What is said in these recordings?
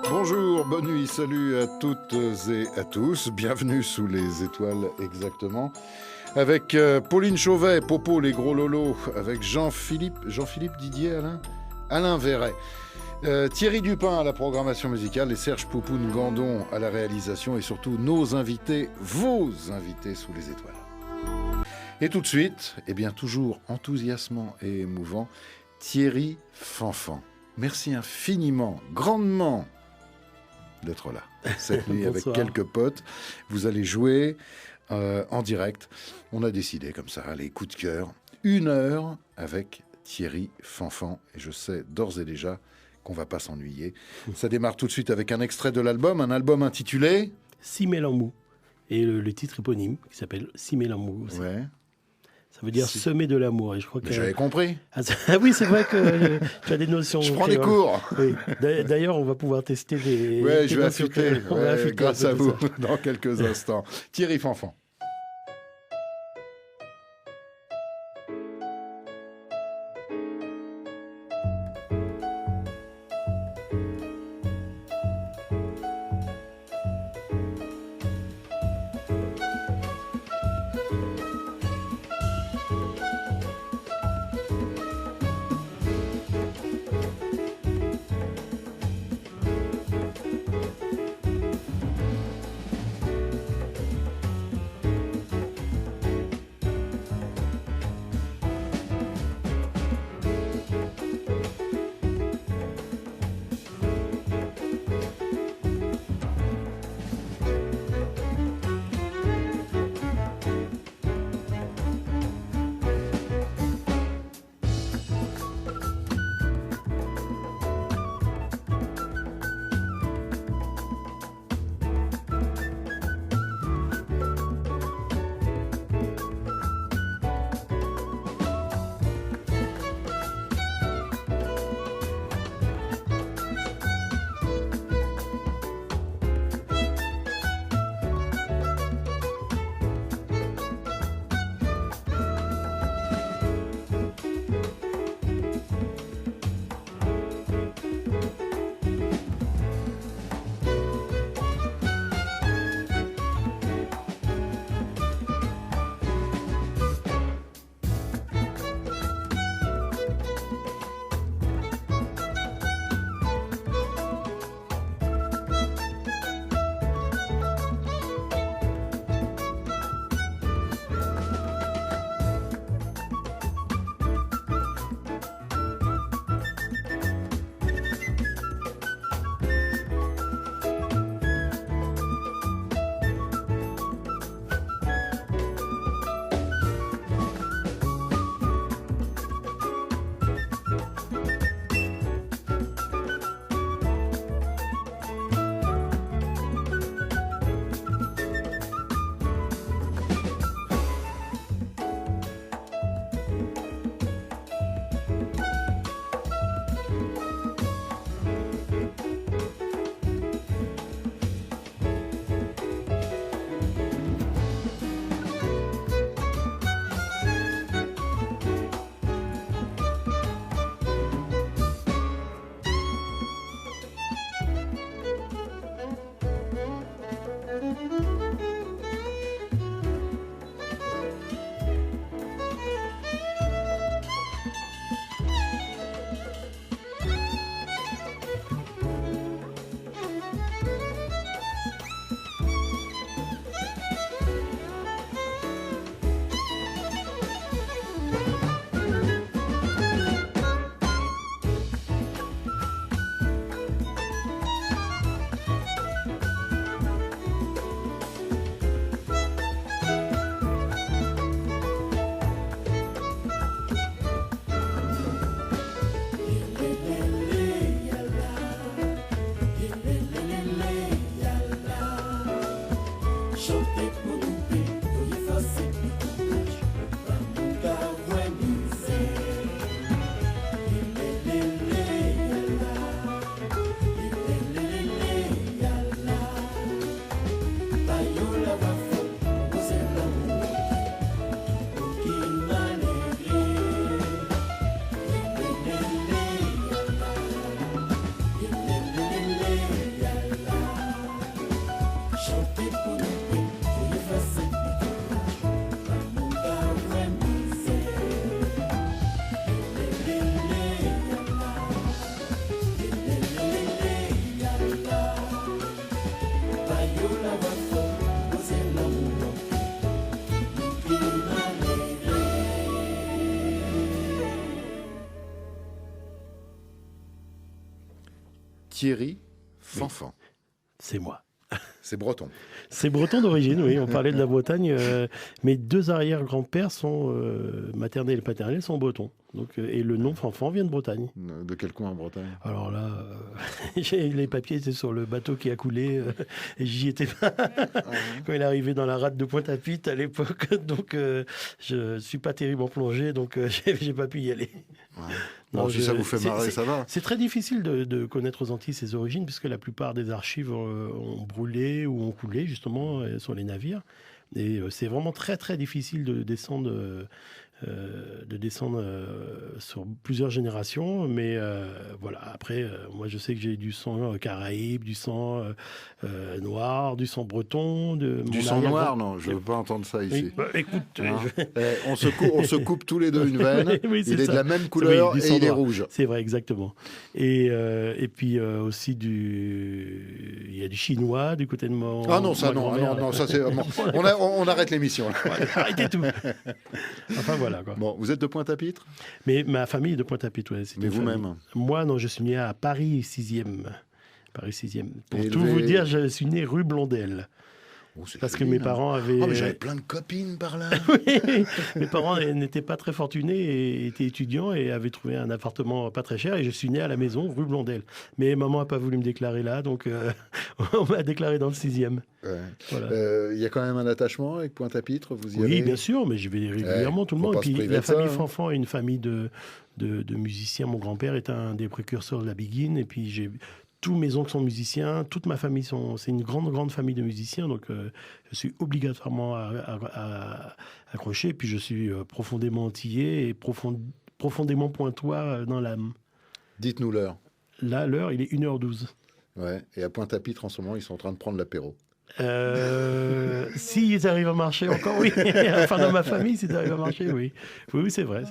Bonjour, bonne nuit, salut à toutes et à tous. Bienvenue sous les étoiles exactement. Avec Pauline Chauvet, Popo, les gros lolos. Avec Jean-Philippe Didier, Alain Verret. Thierry Dupin à la programmation musicale et Serge Poupoune-Gandon à la réalisation et surtout nos invités, vos invités sous les étoiles. Et tout de suite, toujours enthousiasmant et émouvant, Thierry Fanfan. Merci infiniment, grandement d'être là cette nuit avec quelques potes. Vous allez jouer en direct. On a décidé comme ça, allez, coup de cœur, 1 heure avec Thierry Fanfan. Et je sais d'ores et déjà qu'on va pas s'ennuyer. Ça démarre tout de suite avec un extrait de l'album, un album intitulé Simel en mou. Et le titre éponyme qui s'appelle Simel en mou aussi. Ouais. Ça veut dire semer de l'amour. Et je crois que j'avais compris. Ah oui, c'est vrai que tu as des notions. Je prends des cours. Oui. D'ailleurs, on va pouvoir tester des. Ouais, je vais affûter. affûter grâce à vous dans quelques instants. Thierry Fanfan. Thierry Fanfan. C'est moi. C'est breton. C'est breton d'origine, oui. On parlait de la Bretagne. Mes 2 arrière-grands-pères sont maternels et paternels sont bretons. Donc, et le nom Fanfan vient de Bretagne. De quel coin en Bretagne? Alors là, les papiers étaient sur le bateau qui a coulé et j'y étais pas quand il est arrivé dans la rade de Pointe-à-Pitre à l'époque. Donc, je suis pas terrible en plongée, donc j'ai pas pu y aller. Ouais. Non, si ça vous fait marrer, ça va. C'est très difficile de connaître aux Antilles ses origines, puisque la plupart des archives ont brûlé ou ont coulé, justement, sur les navires. Et c'est vraiment très, très difficile de descendre sur plusieurs générations. Mais voilà, après, moi, je sais que j'ai du sang caraïbe, du sang noir, du sang breton. Du sang noir, non, je ne veux pas entendre ça ici. Oui, bah, écoute, on se coupe tous les deux une veine. Oui, il est de la même couleur et il est rouge. C'est vrai, exactement. Et puis aussi il y a du chinois du côté de mon. Ah non, ça non, ça c'est. Bon, on arrête l'émission. Arrêtez tout. Enfin voilà quoi. Bon, vous êtes de Pointe-à-Pitre? Mais ma famille est de Pointe-à-Pitre, ouais. Mais vous-même? Moi, non, je suis né à Paris 6e. Paris 6e. Pour Élevé... tout vous dire, je suis né rue Blondel. Oh, parce joli, que mes parents avaient... Oh, mais j'avais plein de copines par là. Oui, mes parents n'étaient pas très fortunés et étaient étudiants et avaient trouvé un appartement pas très cher et je suis né à la maison, rue Blondel. Mais maman n'a pas voulu me déclarer là, donc on m'a déclaré dans le 6e. Ouais. Voilà. Y a quand même un attachement avec Pointe-à-Pitre, vous y allez? Oui, bien sûr, mais j'y vais régulièrement, tout le monde. Puis la famille Fanfan est une famille de musiciens. Mon grand-père est un des précurseurs de la biguine et puis j'ai... Tous mes oncles sont musiciens, toute ma famille c'est une grande famille de musiciens, donc je suis obligatoirement accroché. Puis je suis profondément antillais et profondément pointois dans l'âme. Dites-nous l'heure. Là, l'heure, il est 1h12. Ouais. Et à Pointe-à-Pitre, en ce moment, ils sont en train de prendre l'apéro. S'ils arrivent à marcher encore, oui. Enfin, dans ma famille, s'ils arrivent à marcher, oui. Oui, c'est vrai.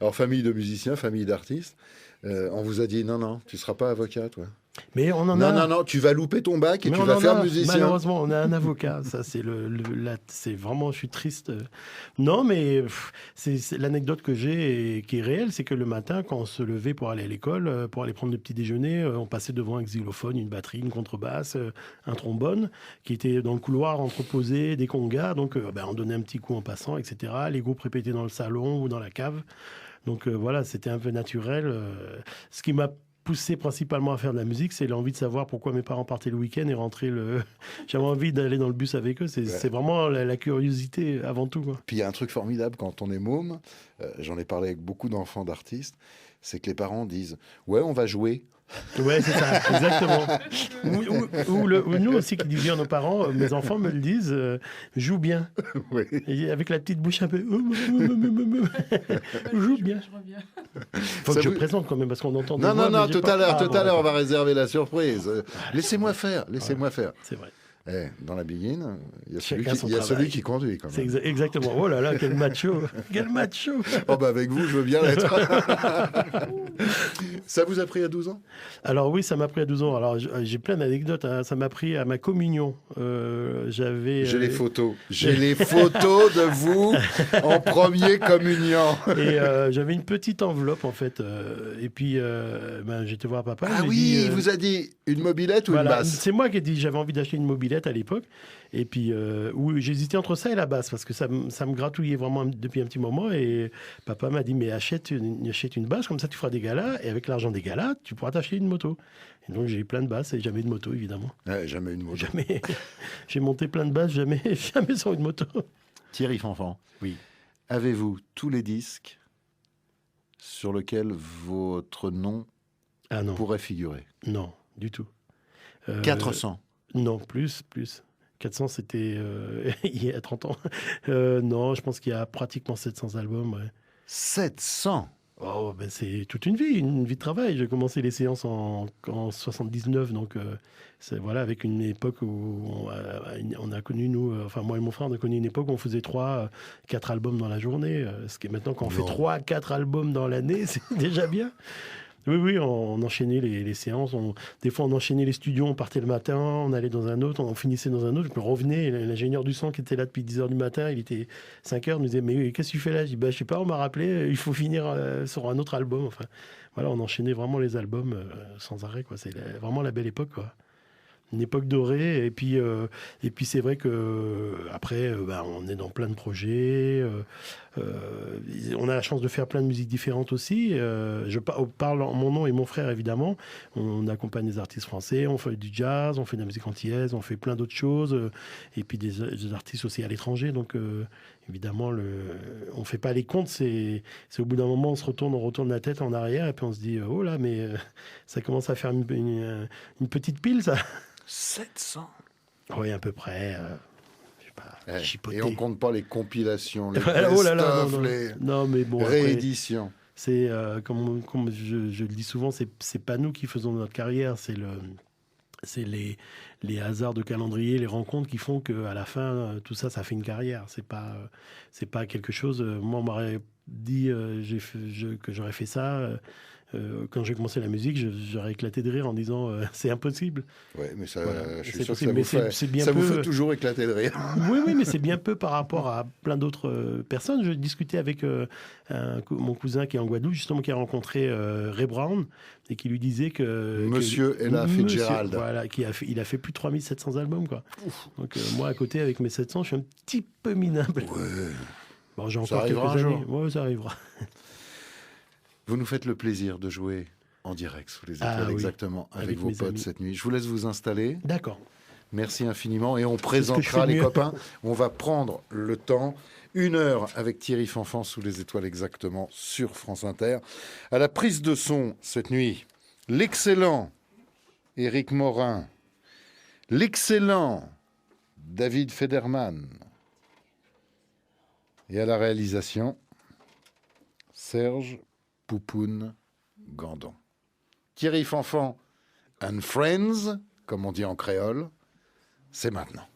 Alors, famille de musiciens, famille d'artistes. On vous a dit, non, tu ne seras pas avocat, toi. Mais on en a... Non, tu vas louper ton bac et tu vas faire musicien. Malheureusement, on a un avocat. Ça, c'est vraiment, je suis triste. Non, mais c'est l'anecdote que j'ai et qui est réelle, c'est que le matin, quand on se levait pour aller à l'école, pour aller prendre le petit déjeuner, on passait devant un xylophone, une batterie, une contrebasse, un trombone, qui était dans le couloir entreposé, des congas. Donc, on donnait un petit coup en passant, etc. Les groupes répétaient dans le salon ou dans la cave. Donc voilà, c'était un peu naturel. Ce qui m'a poussé principalement à faire de la musique, c'est l'envie de savoir pourquoi mes parents partaient le week-end et rentraient J'avais envie d'aller dans le bus avec eux. C'est vraiment la curiosité avant tout, quoi. Puis il y a un truc formidable quand on est môme, j'en ai parlé avec beaucoup d'enfants d'artistes, c'est que les parents disent « Ouais, on va jouer ». Ouais, c'est ça, exactement. Ou nous aussi qui disions à nos parents, mes enfants me le disent, joue bien. Oui. Et avec la petite bouche un peu, joue bien. Faut que je présente quand même parce qu'on entend. Non, tout à l'heure, on va réserver la surprise. Laissez-moi faire. C'est vrai. Dans la biguine, il y a celui qui conduit quand même. C'est exactement. Oh là là, quel macho. Quel macho. Oh bah avec vous, je veux bien l'être. Ça vous a pris à 12 ans? Alors oui, ça m'a pris à 12 ans. Alors j'ai plein d'anecdotes. Hein. Ça m'a pris à ma communion. J'ai les photos. J'ai les photos de vous en premier communion. Et j'avais une petite enveloppe en fait. Et puis j'étais voir papa. Ah oui, il vous a dit une mobilette ou une basse? C'est moi qui ai dit j'avais envie d'acheter une mobilette à l'époque. Et puis où j'hésitais entre ça et la basse parce que ça me gratouillait vraiment depuis un petit moment. Et papa m'a dit mais achète une basse, comme ça tu feras des galas. Et avec l'argent des galas, tu pourras t'acheter une moto. Et donc j'ai eu plein de basses et jamais de moto évidemment. Ouais, jamais une moto. Jamais. J'ai monté plein de basses, jamais sur une moto. Thierry Fanfan. Oui. Avez-vous tous les disques sur lesquels votre nom pourrait figurer? Non, du tout. 400? Non, plus. 400, c'était il y a 30 ans. Non, je pense qu'il y a pratiquement 700 albums. Ouais. 700? Oh, c'est toute une vie de travail. J'ai commencé les séances en 79, donc voilà, avec une époque où on a connu, nous, moi et mon frère, on a connu une époque où on faisait 3-4 albums dans la journée. Ce qui est maintenant, quand on fait 3-4 albums dans l'année, c'est déjà bien. Oui, on enchaînait les séances. Des fois, on enchaînait les studios, on partait le matin, on allait dans un autre, on finissait dans un autre, puis on revenait. L'ingénieur du son qui était là depuis 10 heures du matin, il était 5 heures, il nous disait mais qu'est-ce que tu fais là? Je dis bah, je sais pas, on m'a rappelé, il faut finir sur un autre album. Enfin, voilà, on enchaînait vraiment les albums sans arrêt, quoi. C'est vraiment la belle époque, quoi. Une époque dorée, et puis c'est vrai que après bah, on est dans plein de projets, on a la chance de faire plein de musiques différentes aussi. Je parle en mon nom et mon frère évidemment. On accompagne des artistes français, on fait du jazz, on fait de la musique antillaise, on fait plein d'autres choses, et puis des artistes aussi à l'étranger. Donc évidemment, on fait pas les comptes. C'est au bout d'un moment on retourne la tête en arrière et puis on se dit oh là, mais ça commence à faire une petite pile ça. 700. Oui, à peu près. Je sais pas, chipoter. Et on compte pas les compilations, les oh là là, les non, mais bon, rééditions. Après, c'est comme je le dis souvent, c'est pas nous qui faisons notre carrière, c'est les hasards de calendrier, les rencontres qui font qu'à la fin, tout ça, ça fait une carrière. C'est pas quelque chose. Moi, on m'aurait dit que j'aurais fait ça. Quand j'ai commencé la musique, j'aurais éclaté de rire en disant c'est impossible. Oui, mais ça, Voilà, je suis sûr possible, que ça vous fait toujours éclater de rire. Oui, mais c'est bien peu par rapport à plein d'autres personnes. Je discutais avec mon cousin qui est en Guadeloupe, justement, qui a rencontré Ray Brown et qui lui disait que... Monsieur Ella Fitzgerald. Voilà, il a fait plus de 3700 albums, quoi. Donc moi, à côté, avec mes 700, je suis un petit peu minable. Ouais. Bon, j'ai Ça encore quelques arrivera un années. jour. Ouais, ça arrivera. Vous nous faites le plaisir de jouer en direct sous les étoiles, oui. exactement, avec Avec vos mes potes amis. cette nuit. Je vous laisse vous installer. D'accord. Merci infiniment. Et on ce que je présentera fais les mieux. copains. On va prendre le temps. 1 heure avec Thierry Fanfan sous les étoiles exactement sur France Inter. À la prise de son cette nuit, l'excellent Éric Morin, l'excellent David Federman. Et à la réalisation, Serge Poupoune Gandon. Thierry Fanfan and Friends, comme on dit en créole, c'est maintenant.